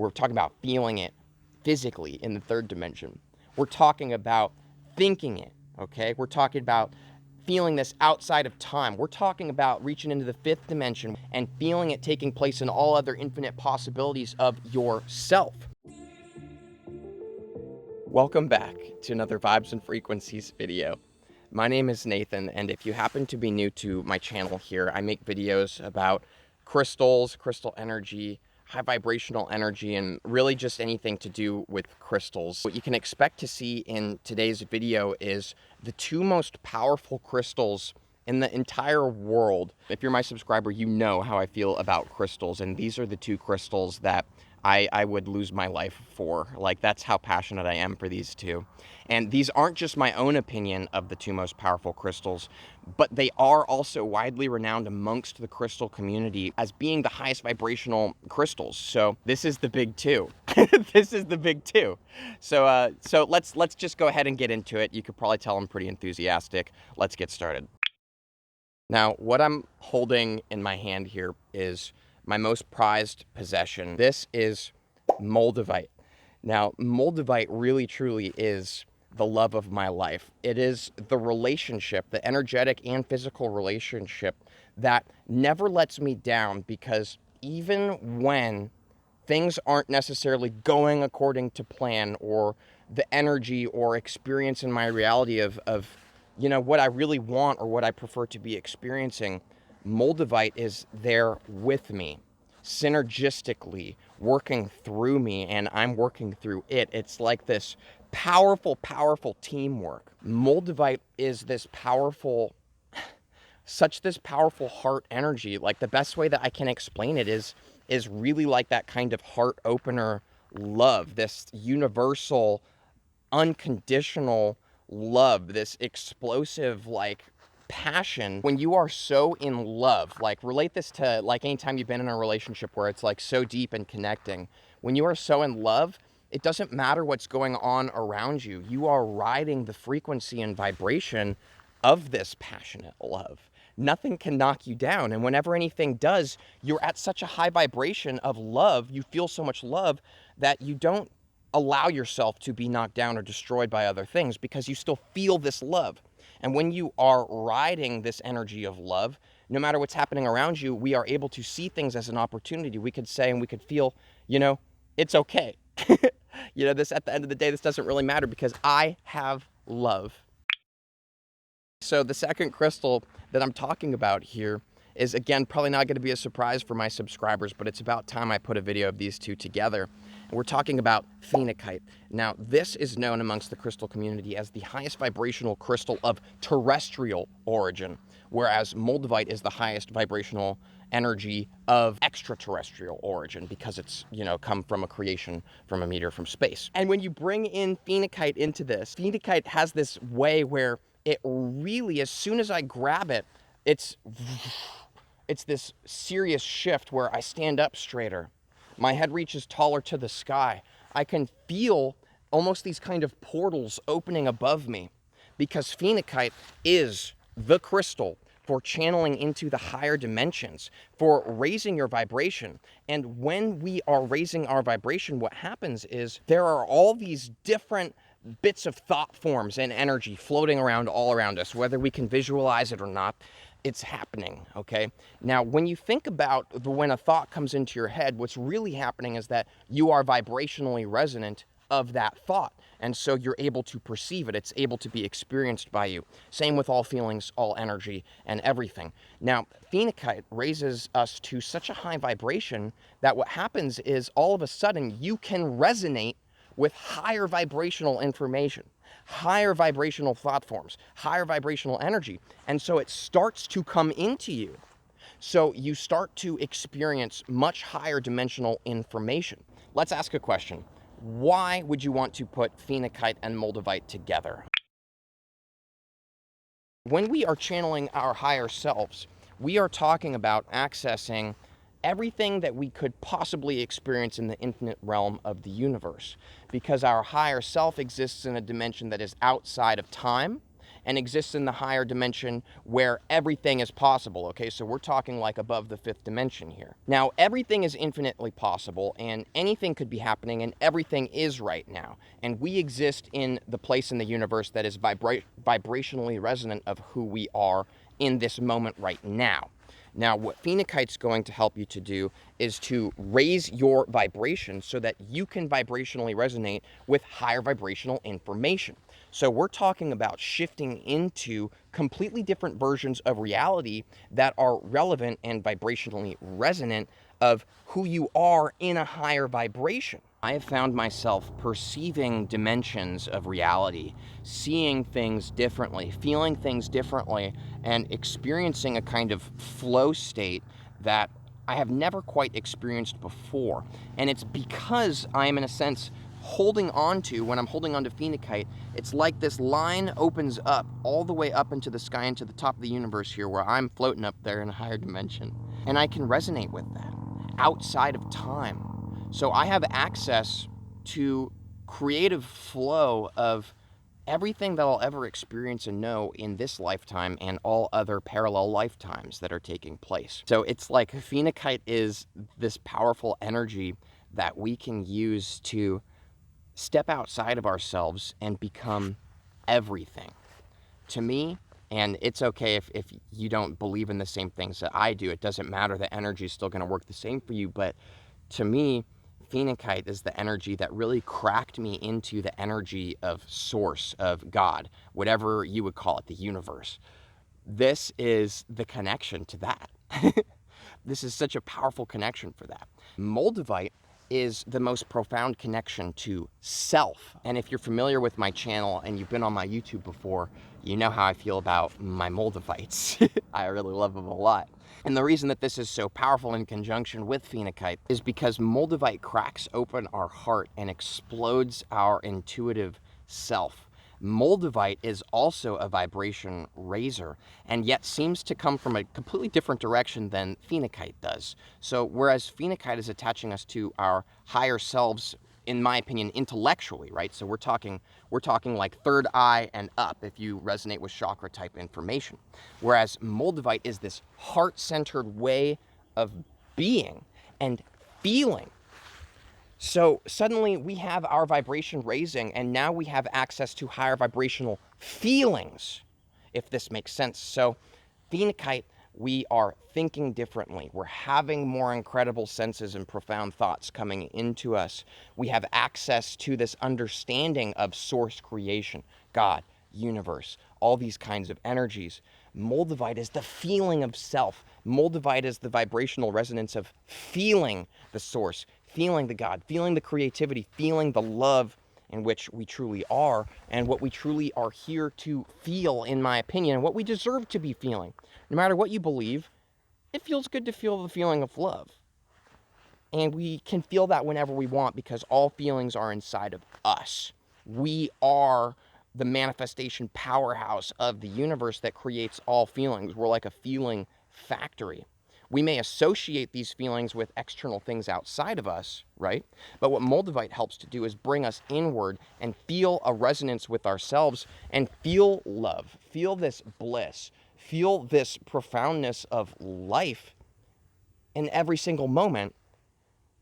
We're talking about feeling it physically in the third dimension. We're talking about thinking it, okay? We're talking about feeling this outside of time. We're talking about reaching into the fifth dimension and feeling it taking place in all other infinite possibilities of yourself. Welcome back to another Vibes and Frequencies video. My name is Nathan, and if you happen to be new to my channel here, I make videos about crystals, crystal energy, high vibrational energy, and really just anything to do with crystals. What you can expect to see in today's video is the two most powerful crystals in the entire world. If you're my subscriber, you know how I feel about crystals, and these are the two crystals that I would lose my life for. Like, that's how passionate I am for these two. And these aren't just my own opinion of the two most powerful crystals, but they are also widely renowned amongst the crystal community as being the highest vibrational crystals. So this is the big two. This is the big two. So let's just go ahead and get into it. You could probably tell I'm pretty enthusiastic. Let's get started. Now, what I'm holding in my hand here is my most prized possession. This is Moldavite. Now, Moldavite really truly is the love of my life. It is the relationship, the energetic and physical relationship that never lets me down, because even when things aren't necessarily going according to plan, or the energy or experience in my reality of you know, what I really want or what I prefer to be experiencing, Moldavite is there with me, synergistically working through me, and I'm working through it. It's like this powerful, powerful teamwork. Moldavite is this powerful, this powerful heart energy. Like, the best way that I can explain it is really like that kind of heart opener love, this universal, unconditional love, this explosive, like, passion. When you are so in love, like, relate this to like anytime you've been in a relationship where it's like so deep and connecting. When you are so in love, it doesn't matter what's going on around you. You are riding the frequency and vibration of this passionate love. Nothing can knock you down. And whenever anything does, you're at such a high vibration of love. You feel so much love that you don't allow yourself to be knocked down or destroyed by other things, because you still feel this love. And when you are riding this energy of love, no matter what's happening around you, we are able to see things as an opportunity. We could say and we could feel, you know, it's okay. You know, this, at the end of the day, this doesn't really matter because I have love. So the second crystal that I'm talking about here is, again, probably not going to be a surprise for my subscribers, but it's about time I put a video of these two together. And we're talking about Phenokite. Now, this is known amongst the crystal community as the highest vibrational crystal of terrestrial origin, whereas Moldavite is the highest vibrational energy of extraterrestrial origin, because it's, you know, come from a creation from a meteor from space. And when you bring in Phenokite into this, Phenokite has this way where it really, as soon as I grab it, it's this serious shift where I stand up straighter. My head reaches taller to the sky. I can feel almost these kind of portals opening above me, because Phenokite is the crystal for channeling into the higher dimensions, for raising your vibration. And when we are raising our vibration, what happens is there are all these different bits of thought forms and energy floating around all around us, whether we can visualize it or not. It's happening, okay? Now, when you think about when a thought comes into your head, what's really happening is that you are vibrationally resonant of that thought. And so you're able to perceive it. It's able to be experienced by you. Same with all feelings, all energy, and everything. Now, Phenokite raises us to such a high vibration that what happens is all of a sudden you can resonate with higher vibrational information, higher vibrational thought forms, higher vibrational energy. And so it starts to come into you. So you start to experience much higher dimensional information. Let's ask a question. Why would you want to put Phenokite and Moldavite together? When we are channeling our higher selves, we are talking about accessing everything that we could possibly experience in the infinite realm of the universe, because our higher self exists in a dimension that is outside of time and exists in the higher dimension where everything is possible, okay? So we're talking like above the 5th dimension here. Now, everything is infinitely possible, and anything could be happening, and everything is right now. And we exist in the place in the universe that is vibrationally resonant of who we are in this moment right now. Now, what Phenokite's going to help you to do is to raise your vibration so that you can vibrationally resonate with higher vibrational information. So we're talking about shifting into completely different versions of reality that are relevant and vibrationally resonant of who you are in a higher vibration. I have found myself perceiving dimensions of reality, seeing things differently, feeling things differently, and experiencing a kind of flow state that I have never quite experienced before. And it's because I am, in a sense, holding on to, when I'm holding on to Phenokite, it's like this line opens up all the way up into the sky, into the top of the universe here, where I'm floating up there in a higher dimension. And I can resonate with that outside of time. So I have access to creative flow of everything that I'll ever experience and know in this lifetime and all other parallel lifetimes that are taking place. So it's like Phenokite is this powerful energy that we can use to step outside of ourselves and become everything. To me, and it's okay if you don't believe in the same things that I do, it doesn't matter, the energy is still going to work the same for you, but to me, Phenokite is the energy that really cracked me into the energy of source, of God, whatever you would call it, the universe. This is the connection to that. This is such a powerful connection for that. Moldavite is the most profound connection to self. And if you're familiar with my channel and you've been on my YouTube before, you know how I feel about my Moldavites. I really love them a lot. And the reason that this is so powerful in conjunction with Phenokite is because Moldavite cracks open our heart and explodes our intuitive self. Moldavite is also a vibration raiser, and yet seems to come from a completely different direction than Phenokite does. So whereas Phenokite is attaching us to our higher selves, in my opinion, intellectually, right? So we're talking like third eye and up if you resonate with chakra type information. Whereas Moldavite is this heart-centered way of being and feeling. So suddenly we have our vibration raising, and now we have access to higher vibrational feelings, if this makes sense. So Phenokite, we are thinking differently. We're having more incredible senses and profound thoughts coming into us. We have access to this understanding of source creation, God, universe, all these kinds of energies. Moldavite is the feeling of self. Moldavite is the vibrational resonance of feeling the source, feeling the God, feeling the creativity, feeling the love in which we truly are, and what we truly are here to feel, in my opinion, and what we deserve to be feeling. No matter what you believe, it feels good to feel the feeling of love. And we can feel that whenever we want, because all feelings are inside of us. We are the manifestation powerhouse of the universe that creates all feelings. We're like a feeling factory. We may associate these feelings with external things outside of us, right? But what Moldavite helps to do is bring us inward and feel a resonance with ourselves and feel love, feel this bliss, feel this profoundness of life in every single moment,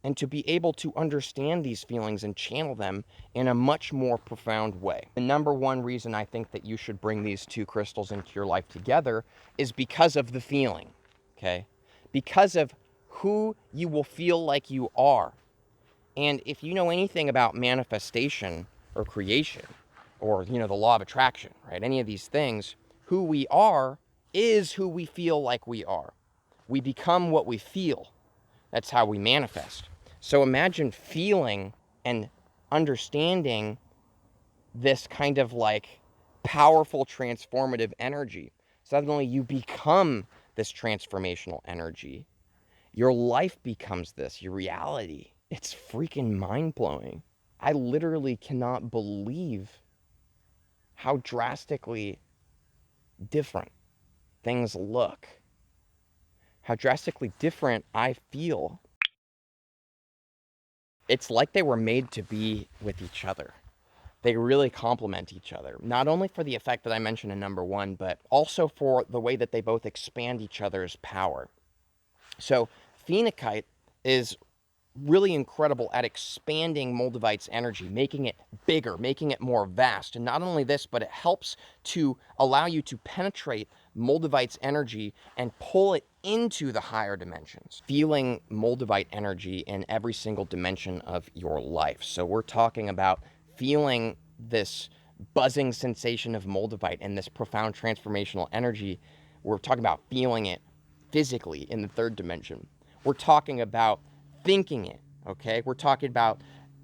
and to be able to understand these feelings and channel them in a much more profound way. The number one reason I think that you should bring these two crystals into your life together is because of the feeling, okay? Because of who you will feel like you are. And if you know anything about manifestation or creation, or, the law of attraction, right? Any of these things, who we are is who we feel like we are. We become what we feel. That's how we manifest. So imagine feeling and understanding this kind of like powerful transformative energy. Suddenly you become this transformational energy. Your life becomes this, your reality. It's freaking mind-blowing. I literally cannot believe how drastically different things look. How drastically different I feel. It's like they were made to be with each other. They really complement each other, not only for the effect that I mentioned in number one, but also for the way that they both expand each other's power. So Phenokite is really incredible at expanding Moldavite's energy, making it bigger, making it more vast. And not only this, but it helps to allow you to penetrate Moldavite's energy and pull it into the higher dimensions, feeling Moldavite energy in every single dimension of your life. So we're talking about feeling this buzzing sensation of Moldavite and this profound transformational energy. We're talking about feeling it physically in the third dimension. We're talking about thinking it, okay? We're talking about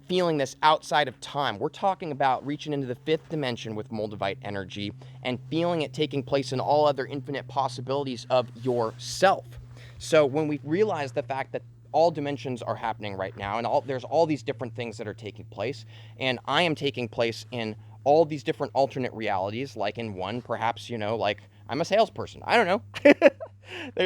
feeling this outside of time. We're talking about reaching into the fifth dimension with Moldavite energy and feeling it taking place in all other infinite possibilities of yourself. So when we realize the fact that all dimensions are happening right now and there's all these different things that are taking place, and I am taking place in all these different alternate realities, like in one, perhaps, like I'm a salesperson. I don't know.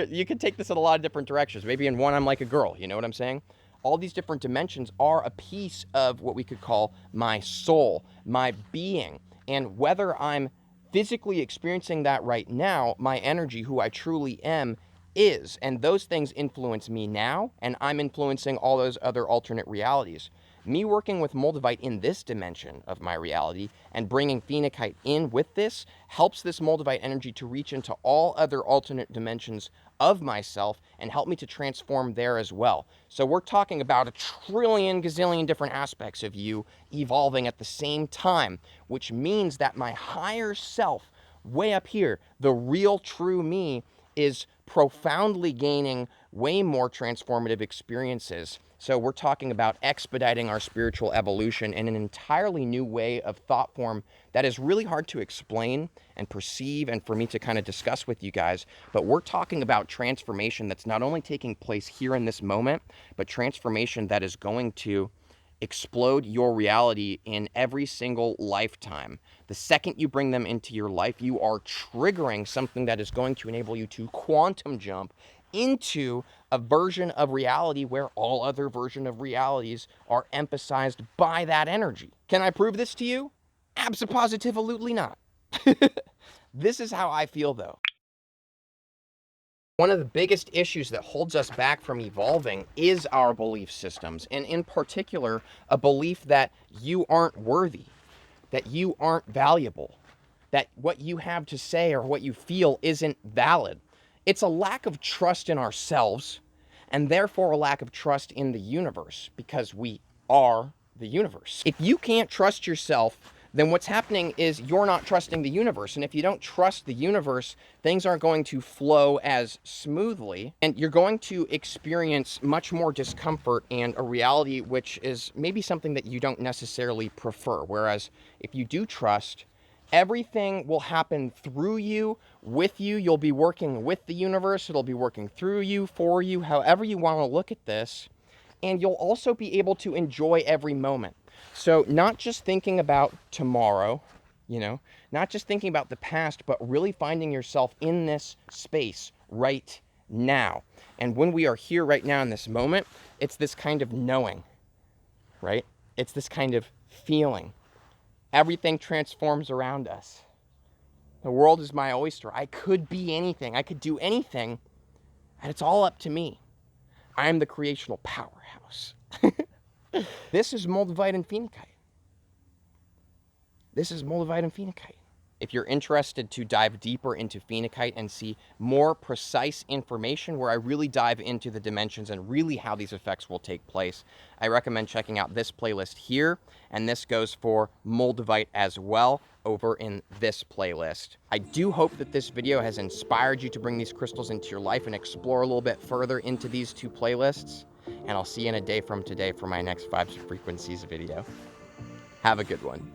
You could take this in a lot of different directions. Maybe in one, I'm like a girl. You know what I'm saying? All these different dimensions are a piece of what we could call my soul, my being. And whether I'm physically experiencing that right now, my energy, who I truly am, is. And those things influence me now, and I'm influencing all those other alternate realities. Me working with Moldavite in this dimension of my reality and bringing Phenokite in with this helps this Moldavite energy to reach into all other alternate dimensions of myself and help me to transform there as well. So we're talking about a trillion gazillion different aspects of you evolving at the same time, which means that my higher self, way up here, the real true me, is profoundly gaining way more transformative experiences. So we're talking about expediting our spiritual evolution in an entirely new way of thought form that is really hard to explain and perceive and for me to kind of discuss with you guys. But we're talking about transformation that's not only taking place here in this moment, but transformation that is going to explode your reality in every single lifetime. The second you bring them into your life, you are triggering something that is going to enable you to quantum jump into a version of reality where all other versions of realities are emphasized by that energy. Can I prove this to you? Abso-positively not. This is how I feel, though. One of the biggest issues that holds us back from evolving is our belief systems, and in particular, a belief that you aren't worthy, that you aren't valuable, that what you have to say or what you feel isn't valid. It's a lack of trust in ourselves, and therefore a lack of trust in the universe, because we are the universe. If you can't trust yourself, then what's happening is you're not trusting the universe. And if you don't trust the universe, things aren't going to flow as smoothly, and you're going to experience much more discomfort and a reality which is maybe something that you don't necessarily prefer. Whereas if you do trust, everything will happen through you, with you. You'll be working with the universe. It'll be working through you, for you, however you want to look at this. And you'll also be able to enjoy every moment. So not just thinking about tomorrow, not just thinking about the past, but really finding yourself in this space right now. And when we are here right now in this moment, it's this kind of knowing, right? It's this kind of feeling. Everything transforms around us. The world is my oyster. I could be anything. I could do anything. And it's all up to me. I am the creational powerhouse. This is Moldavite and Phenakite. This is Moldavite and Phenakite. If you're interested to dive deeper into Phenokite and see more precise information where I really dive into the dimensions and really how these effects will take place, I recommend checking out this playlist here, and this goes for Moldavite as well over in this playlist. I do hope that this video has inspired you to bring these crystals into your life and explore a little bit further into these two playlists, and I'll see you in a day from today for my next Vibes and Frequencies video. Have a good one.